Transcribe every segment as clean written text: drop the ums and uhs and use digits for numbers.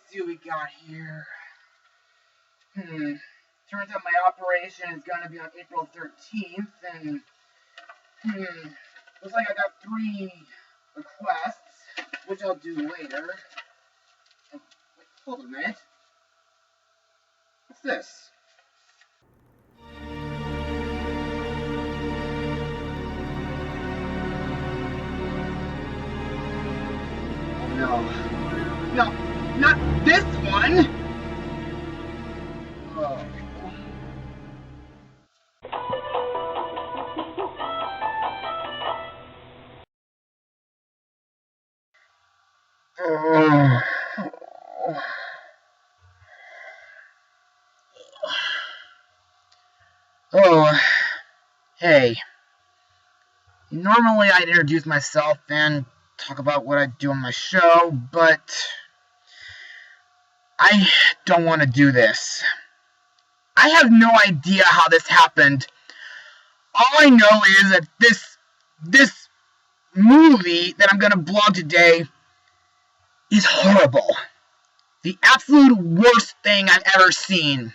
see what we got here. Turns out my operation is going to be on April 13th, and looks like I got 3 requests, which I'll do later. Oh, wait, hold a minute. What's this? No, not this one! Oh. Oh, hey. Normally I'd introduce myself and talk about what I do on my show, but I don't want to do this. I have no idea how this happened. All I know is that this movie that I'm going to blog today is horrible. The absolute worst thing I've ever seen.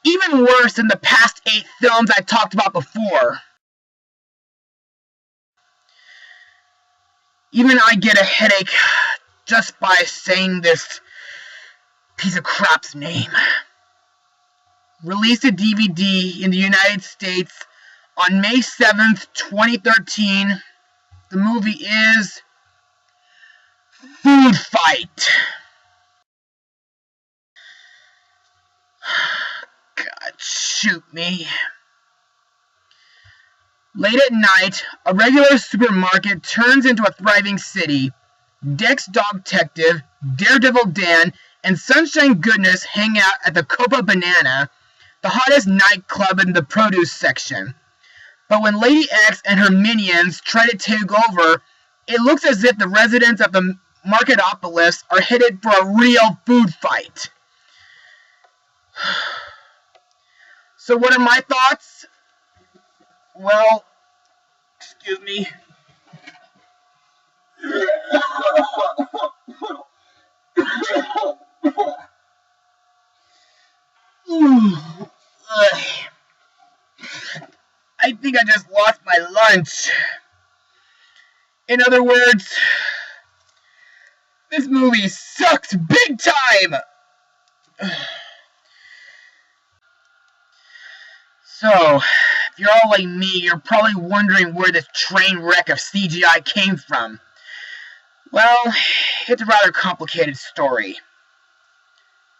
Even worse than the past 8 films I talked about before. Even I get a headache just by saying this piece of crap's name. Released a DVD in the United States on May 7th, 2013. The movie is Foodfight. God, shoot me. Late at night, a regular supermarket turns into a thriving city. Dex Dog Detective, Daredevil Dan, and Sunshine Goodness hang out at the Copa Banana, the hottest nightclub in the produce section. But when Lady X and her minions try to take over, it looks as if the residents of the Marketopolis are headed for a real food fight. So what are my thoughts? Well, excuse me. I think I just lost my lunch. In other words, this movie sucks big time! So, if you're all like me, you're probably wondering where this train wreck of CGI came from. Well, it's a rather complicated story.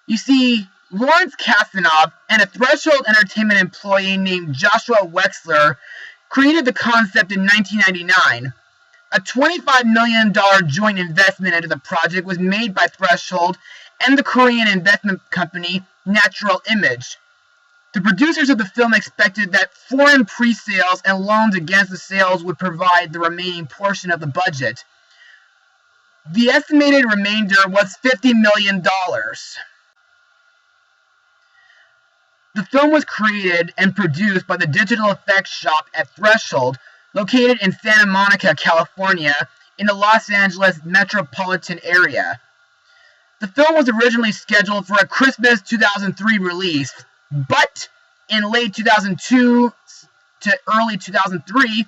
You see, Lawrence Kasdanov and a Threshold Entertainment employee named Joshua Wexler created the concept in 1999. A $25 million joint investment into the project was made by Threshold and the Korean investment company Natural Image. The producers of the film expected that foreign pre-sales and loans against the sales would provide the remaining portion of the budget. The estimated remainder was $50 million. The film was created and produced by the digital effects shop at Threshold, located in Santa Monica, California, in the Los Angeles metropolitan area. The film was originally scheduled for a Christmas 2003 release, but in late 2002 to early 2003,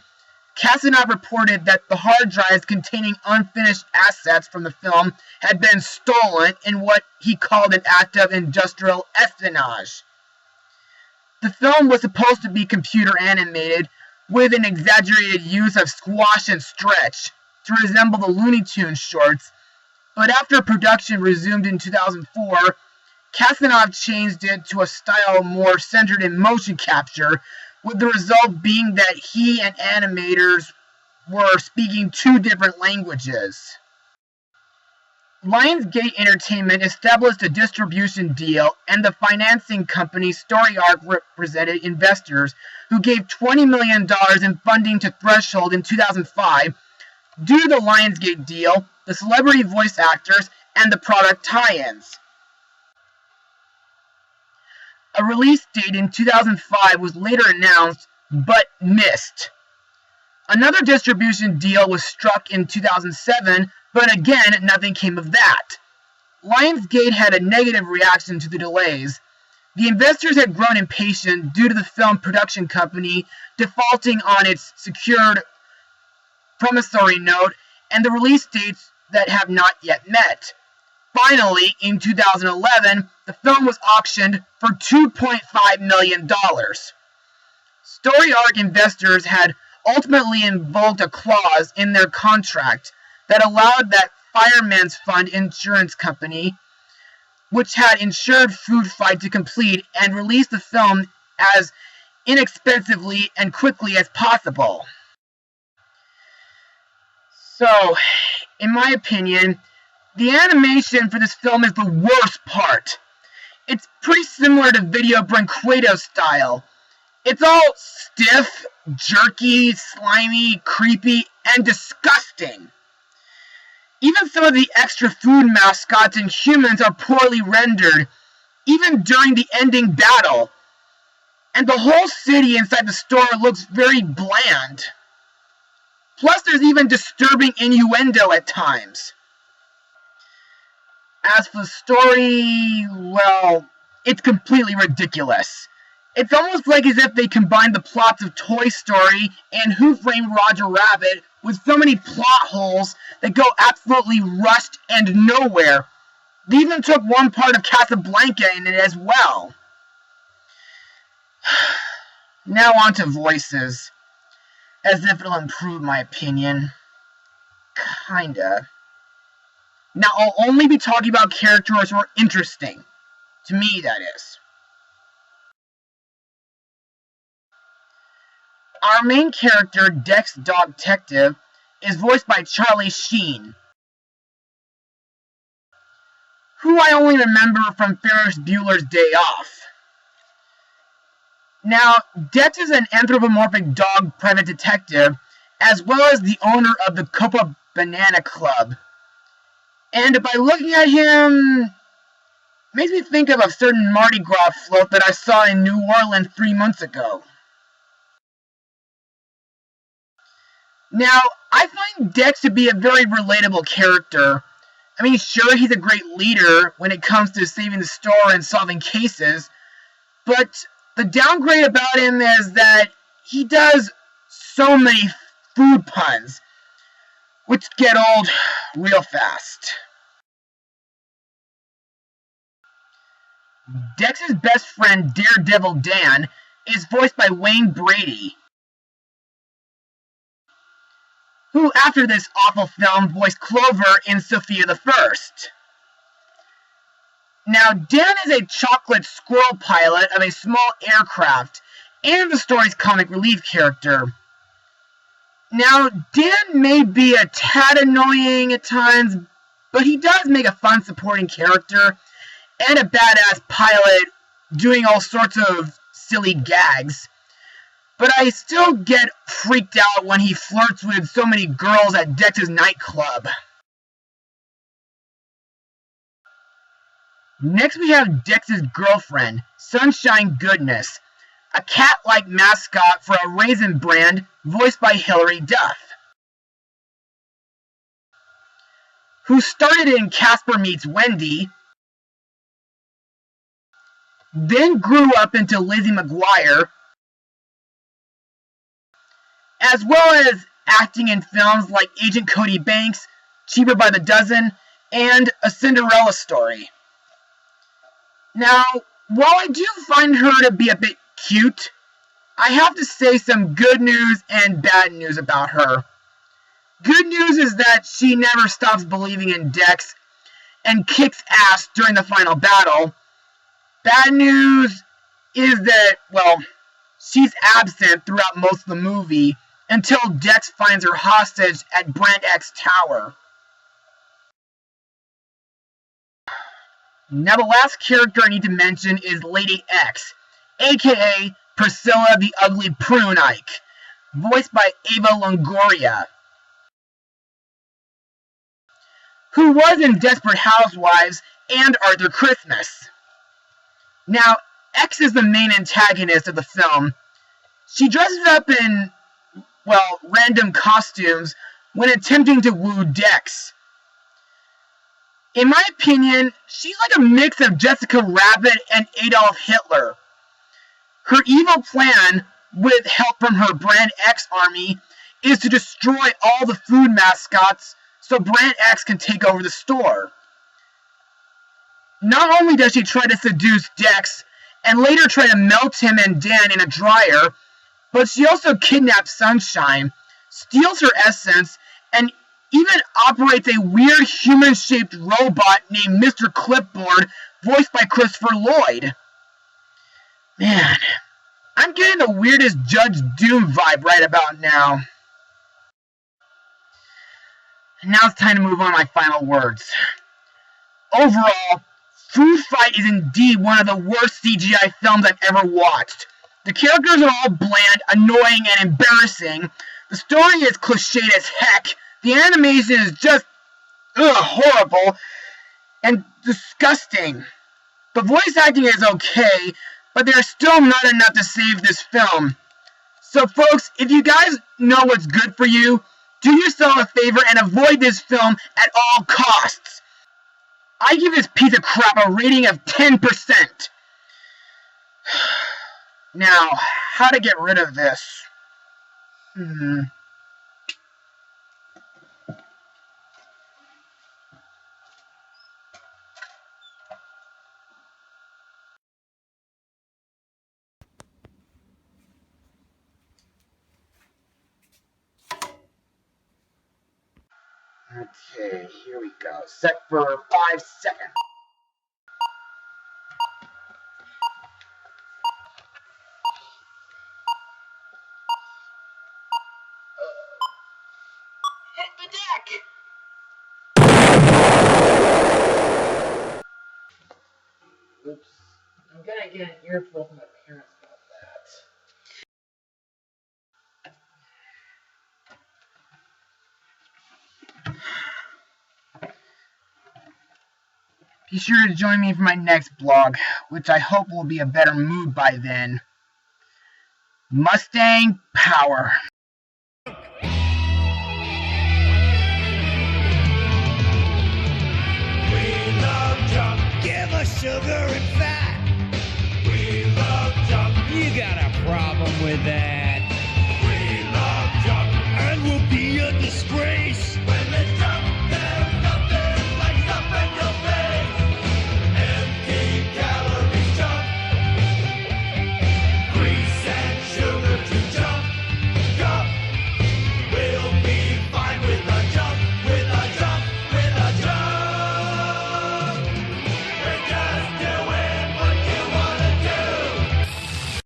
Kasdanov reported that the hard drives containing unfinished assets from the film had been stolen in what he called an act of industrial espionage. The film was supposed to be computer animated with an exaggerated use of squash and stretch to resemble the Looney Tunes shorts, but after production resumed in 2004, Kasdanov changed it to a style more centered in motion capture, with the result being that he and animators were speaking 2 different languages. Lionsgate Entertainment established a distribution deal, and the financing company StoryArc represented investors who gave $20 million in funding to Threshold in 2005 due to the Lionsgate deal, the celebrity voice actors, and the product tie-ins. A release date in 2005 was later announced, but missed. Another distribution deal was struck in 2007, but again, nothing came of that. Lionsgate had a negative reaction to the delays. The investors had grown impatient due to the film production company defaulting on its secured promissory note and the release dates that have not yet met. Finally, in 2011, the film was auctioned for $2.5 million. Story Arc investors had ultimately invoked a clause in their contract that allowed that Fireman's Fund insurance company, which had insured Foodfight to complete and release the film as inexpensively and quickly as possible. So, in my opinion, the animation for this film is the worst part. It's pretty similar to Video Branqueto's style. It's all stiff, jerky, slimy, creepy, and disgusting. Even some of the extra food mascots and humans are poorly rendered, even during the ending battle. And the whole city inside the store looks very bland. Plus, there's even disturbing innuendo at times. As for the story, well, it's completely ridiculous. It's almost like as if they combined the plots of Toy Story and Who Framed Roger Rabbit with so many plot holes that go absolutely rushed and nowhere. They even took one part of Casablanca in it as well. Now on to voices. As if it'll improve my opinion. Kinda. Now I'll only be talking about characters who are interesting. To me, that is. Our main character, Dex Dog Detective, is voiced by Charlie Sheen, who I only remember from Ferris Bueller's Day Off. Now, Dex is an anthropomorphic dog private detective, as well as the owner of the Copa Banana Club. And by looking at him, makes me think of a certain Mardi Gras float that I saw in New Orleans 3 months ago. Now, I find Dex to be a very relatable character. I mean, sure, he's a great leader when it comes to saving the store and solving cases, but the downgrade about him is that he does so many food puns, which get old real fast. Dex's best friend, Daredevil Dan, is voiced by Wayne Brady, who, after this awful film, voiced Clover in Sophia the First. Now, Dan is a chocolate squirrel pilot of a small aircraft, and the story's comic relief character. Now, Dan may be a tad annoying at times, but he does make a fun supporting character, and a badass pilot doing all sorts of silly gags. But I still get freaked out when he flirts with so many girls at Dex's nightclub. Next we have Dex's girlfriend, Sunshine Goodness, a cat-like mascot for a raisin brand voiced by Hilary Duff, who started in Casper Meets Wendy, then grew up into Lizzie McGuire, as well as acting in films like Agent Cody Banks, Cheaper by the Dozen, and A Cinderella Story. Now, while I do find her to be a bit cute, I have to say some good news and bad news about her. Good news is that she never stops believing in Dex and kicks ass during the final battle. Bad news is that, well, she's absent throughout most of the movie until Dex finds her hostage at Brand X Tower. Now the last character I need to mention is Lady X, aka Priscilla the Ugly Prune Ike, voiced by Ava Longoria, who was in Desperate Housewives and Arthur Christmas. Now, X is the main antagonist of the film. She dresses up in, well, random costumes when attempting to woo Dex. In my opinion, she's like a mix of Jessica Rabbit and Adolf Hitler. Her evil plan, with help from her Brand X army, is to destroy all the food mascots so Brand X can take over the store. Not only does she try to seduce Dex and later try to melt him and Dan in a dryer, but she also kidnaps Sunshine, steals her essence, and even operates a weird human-shaped robot named Mr. Clipboard, voiced by Christopher Lloyd. Man, I'm getting the weirdest Judge Doom vibe right about now. And now it's time to move on to my final words. Overall, Foodfight is indeed one of the worst CGI films I've ever watched. The characters are all bland, annoying, and embarrassing. The story is cliched as heck. The animation is just horrible and disgusting. The voice acting is okay, but there's still not enough to save this film. So folks, if you guys know what's good for you, do yourself a favor and avoid this film at all costs. I give this piece of crap a rating of 10%. Now, how to get rid of this? Okay, here we go. Set for 5 seconds. Hit the deck! Oops. I'm gonna get an earful from my parents about that. Be sure to join me for my next blog, which I hope will be a better mood by then. Mustang Power. We love junk, give us sugar and